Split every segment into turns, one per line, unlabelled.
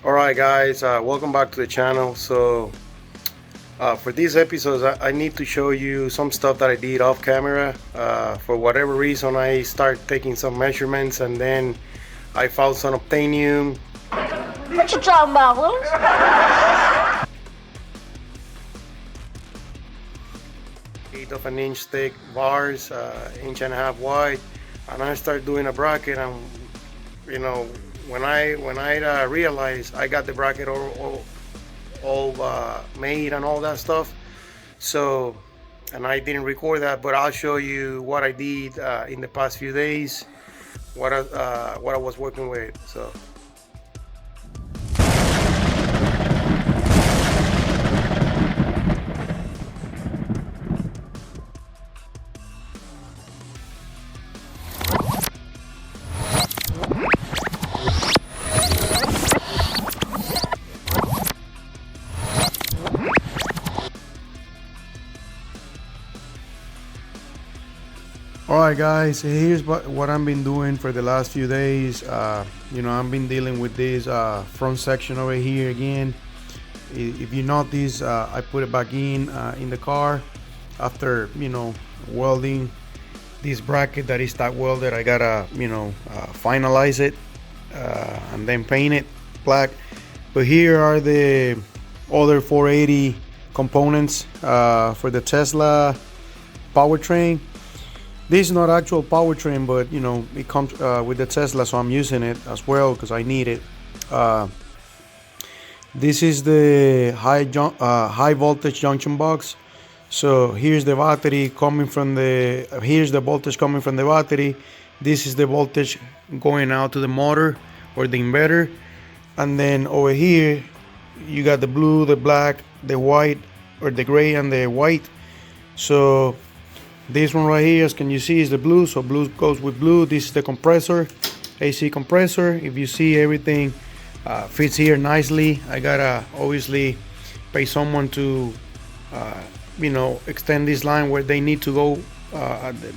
Alright guys, welcome back to the channel. So for these episodes I need to show you some stuff that I did off camera. For whatever reason I start taking some measurements and then I found some obtainium.
What you talking about, Willis?
1/8 of an inch thick bars, 1.5 inch wide, and I start doing a bracket. And you know, when I realized I got the bracket all made and all that stuff. So, and I didn't record that, but I'll show you what I did in the past few days, what I was working with. So. Alright guys, here's what I've been doing for the last few days. You know, I've been dealing with this front section over here again. If you notice, I put it back in the car after, you know, welding this bracket that is tack welded. I gotta, you know, finalize it and then paint it black. But here are the other 480 components for the Tesla powertrain. This is not actual powertrain, but you know, it comes with the Tesla, so I'm using it as well because I need it. This is the high voltage junction box. So here's the battery coming from here's the voltage coming from the battery. This is the voltage going out to the motor or the inverter. And then over here, you got the blue, the black, the white, or the gray and the white. So this one right here, as can you see, is the blue, so blue goes with blue. This is the compressor, AC compressor. If you see, everything fits here nicely. I gotta obviously pay someone to you know, extend this line where they need to go,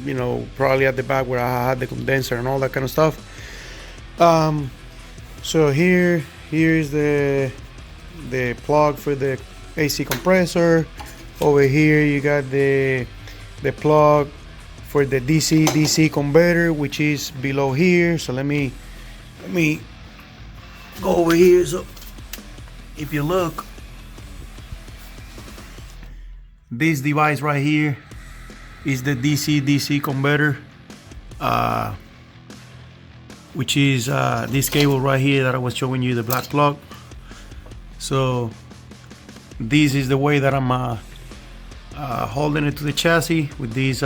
you know, probably at the back where I had the condenser and all that kind of stuff. So here is the plug for the AC compressor. Over here you got the plug for the DC converter, which is below here. So let me go over here. So if you look, this device right here is the DC converter, which is this cable right here that I was showing you, the black plug. So this is the way that I'm holding it to the chassis with these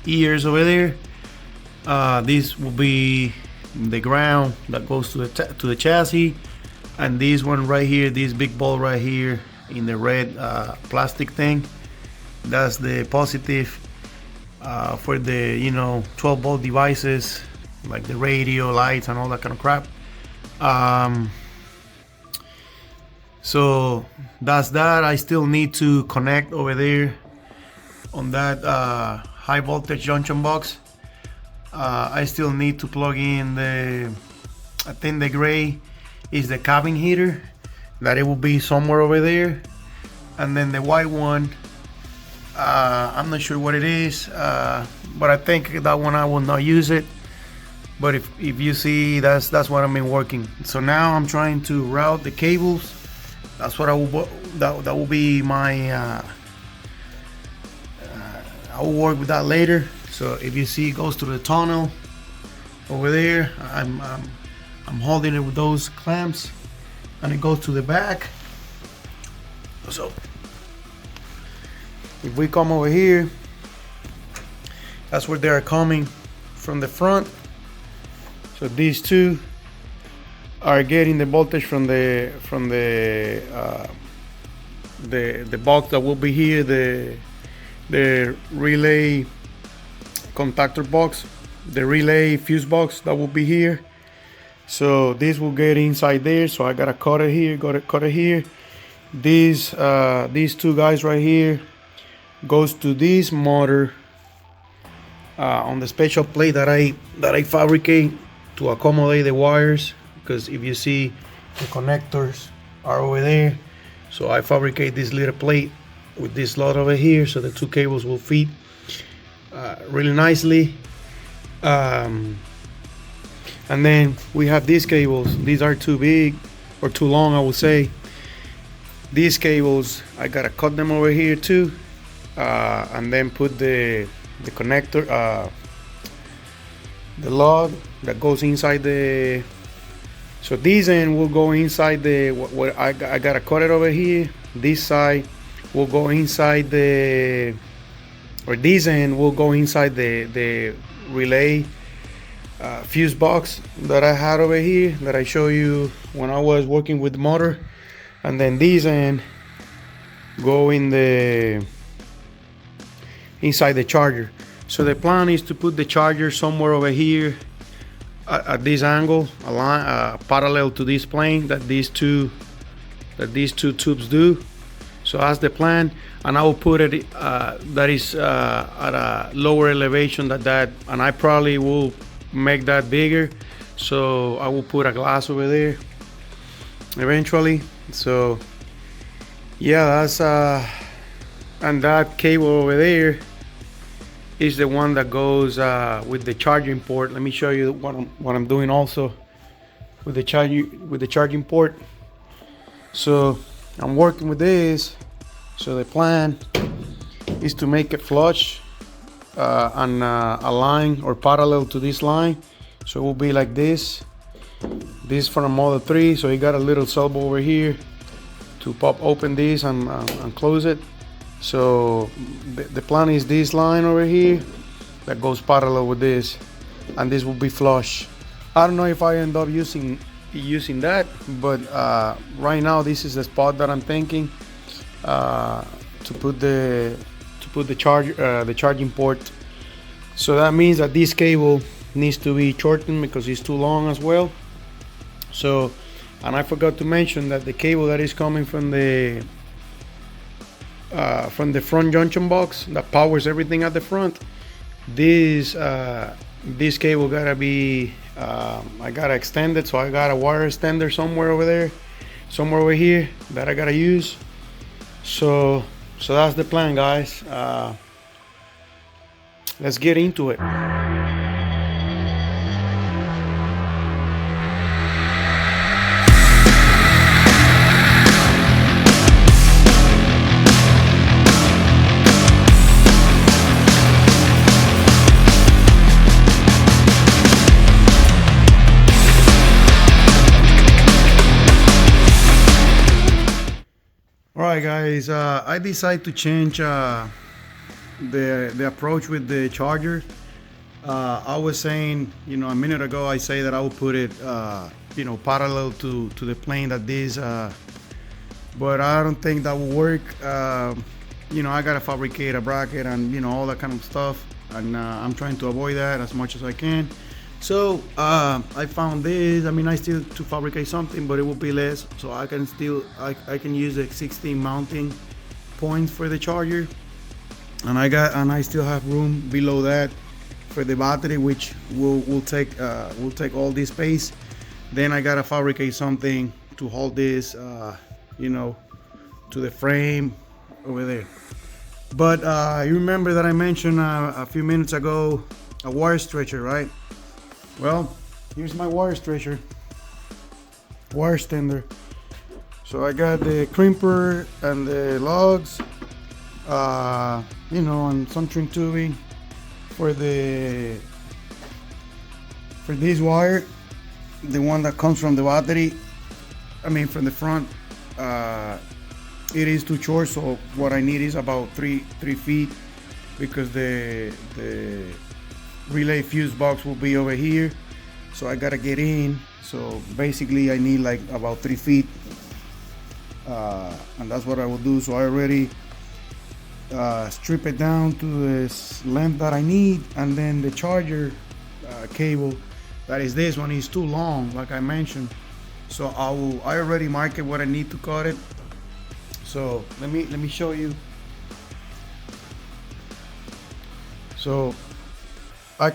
ears over there. This will be the ground that goes to the chassis, and this one right here, this big ball right here in the red plastic thing, that's the positive for the, you know, 12-volt devices like the radio, lights, and all that kind of crap. So that's that. I still need to connect over there on that high voltage junction box. I still need to plug in I think the gray is the cabin heater, that it will be somewhere over there. And then the white one, I'm not sure what it is, but I think that one I will not use it. But if you see, that's what I've been working. So now I'm trying to route the cables. That's what that will be my I will work with that later. So if you see, it goes to the tunnel over there. I'm holding it with those clamps, and it goes to the back. So if we come over here, that's where they are coming from the front. So these two are getting the voltage from the box that will be here, the relay contactor box, the relay fuse box that will be here. So this will get inside there. So I gotta cut it here, These two guys right here goes to this motor on the special plate that I fabricate to accommodate the wires, because if you see, The connectors are over there. So I fabricate this little plate with this slot over here, so the two cables will fit really nicely. And then we have these cables. These are too big or too long, I would say. These cables, I gotta cut them over here too, and then put the connector, the lug that goes inside the. So this end will go inside the. What I gotta cut it over here. This side will go inside the, or this end will go inside the relay fuse box that I had over here that I show you when I was working with the motor, and then this end go in the inside the charger. So the plan is to put the charger somewhere over here at this angle, parallel to this plane that these two tubes do. So that's the plan, and I will put it that is at a lower elevation than that, and I probably will make that bigger. So I will put a glass over there eventually. So yeah, that's and that cable over there is the one that goes with the charging port. Let me show you what I'm doing also with the charging port. So I'm working with this. So the plan is to make it flush on a line or parallel to this line. So it will be like this. This from a Model 3. So you got a little elbow over here to pop open this and close it. So the plan is this line over here that goes parallel with this, and this will be flush. I don't know if I end up using that, but right now this is the spot that I'm thinking to put the charging port. So that means that this cable needs to be shortened because it's too long as well. So, and I forgot to mention that the cable that is coming from the front junction box that powers everything at the front, this cable gotta be I gotta extend it, so I got a wire extender somewhere over here that I gotta use. So that's the plan, guys. Let's get into it. Alright guys, I decided to change the approach with the charger. I was saying, a minute ago I say that I will put it parallel to the plane that this, but I don't think that will work. I gotta fabricate a bracket and all that kind of stuff, and I'm trying to avoid that as much as I can. So I found this. I still to fabricate something, but it will be less. So I can can use the 16 mounting points for the charger, and I still have room below that for the battery, which will take all this space. Then I gotta fabricate something to hold this, to the frame over there. But you remember that I mentioned a few minutes ago a wire stretcher, right? Well, here's my wire stretcher, wire extender. So I got the crimper and the lugs, and some trim tubing for this wire, the one that comes from the battery. From the front. It is too short, so what I need is about 3 feet, because the relay fuse box will be over here, so I gotta get in. So basically I need like about 3 feet, and that's what I will do. So I already strip it down to this length that I need, and then the charger cable, that is this one, is too long, like I mentioned. So I already marked what I need to cut it. So let me show you. So I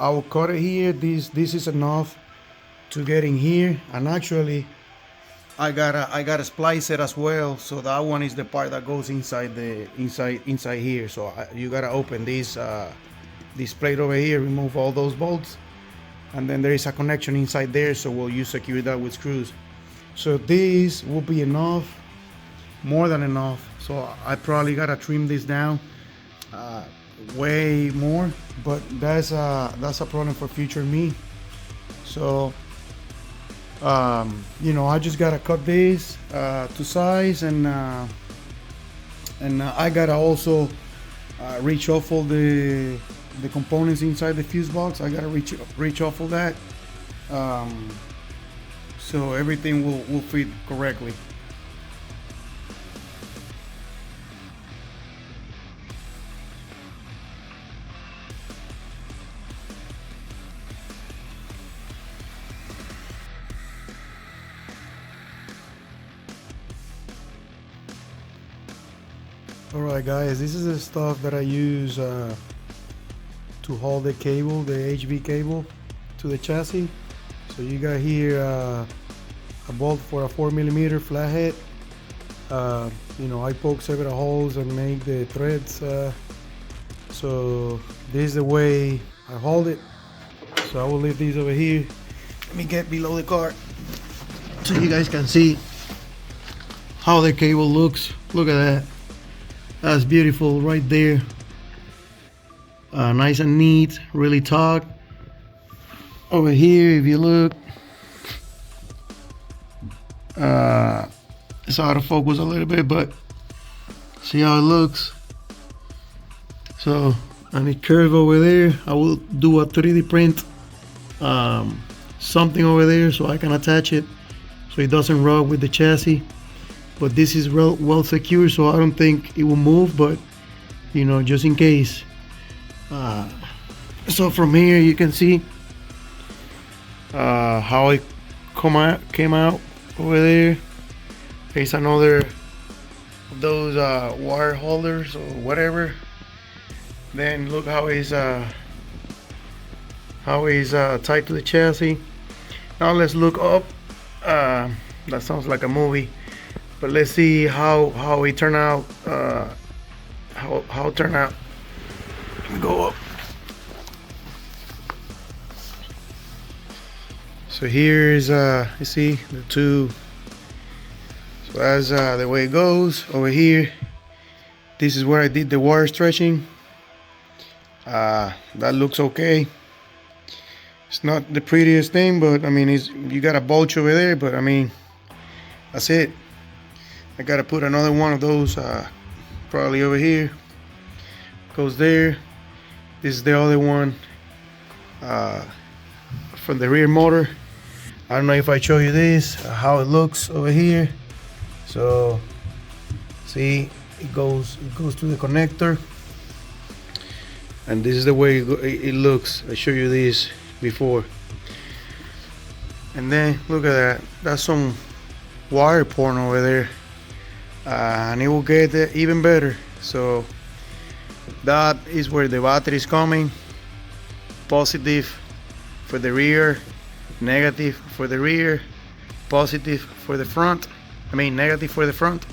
will cut it here. This is enough to get in here, and actually I gotta splice it as well. So that one is the part that goes inside inside here. So you gotta open this plate over here, remove all those bolts, and then there is a connection inside there. So you secure that with screws. So this will be enough, more than enough. So I probably gotta trim this down way more, but that's a problem for future me. So you know, I just gotta cut this to size, and I gotta also reshuffle the components inside the fuse box. I gotta reshuffle that so everything will fit correctly. Alright guys, this is the stuff that I use to hold the cable, the HV cable to the chassis. So you got here a bolt for a 4mm flathead. You know, I poke several holes and make the threads. So this is the way I hold it. So I will leave these over here. Let me get below the car so you guys can see how the cable looks. Look at that. That's beautiful right there. Nice and neat, really taut. Over here, if you look, it's out of focus a little bit, but see how it looks. So, and it curve over there. I will do a 3D print something over there so I can attach it so it doesn't rub with the chassis. But this is well secure, so I don't think it will move, but you know, just in case. So from here you can see how it came out over there. There's another of those wire holders or whatever. Then look how it's tied to the chassis. Now let's look up. That sounds like a movie. But let's see how it turned out. How it turned out. Let me go up. So here's you see the two. So that's the way it goes. Over here, this is where I did the wire stretching. That looks okay. It's not the prettiest thing, but I mean, you got a bulge over there, but I mean, that's it. I gotta put another one of those probably over here. Goes there. This is the other one from the rear motor. I don't know if I show you this, how it looks over here. So see, it goes to the connector, and this is the way it looks. I showed you this before. And then look at that. That's some wire porn over there. And it will get even better. So that is where the battery is coming. Positive for the rear, negative for the rear, positive for the front. I mean, negative for the front,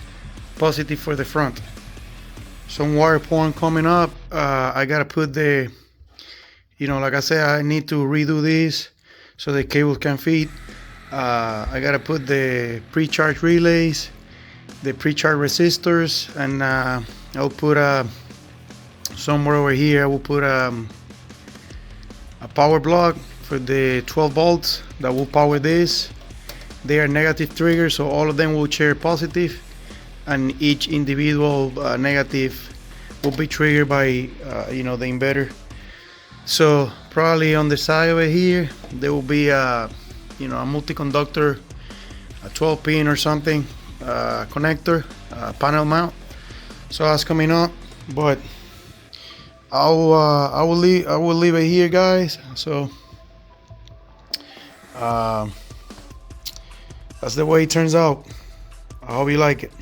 positive for the front. Some wire porn coming up. I gotta put the, you know, like I said, I need to redo this so the cable can fit. I gotta put the pre-charge relays, the pre-charge resistors, and I'll put somewhere over here I will put a power block for the 12 volts that will power this. They are negative triggers, so all of them will share positive, and each individual negative will be triggered by you know, the inverter. So probably on the side over here there will be you know, a multi-conductor, a 12 pin or something, connector, panel mount. So that's coming up, but I will leave it here, guys. So that's the way it turns out. I hope you like it.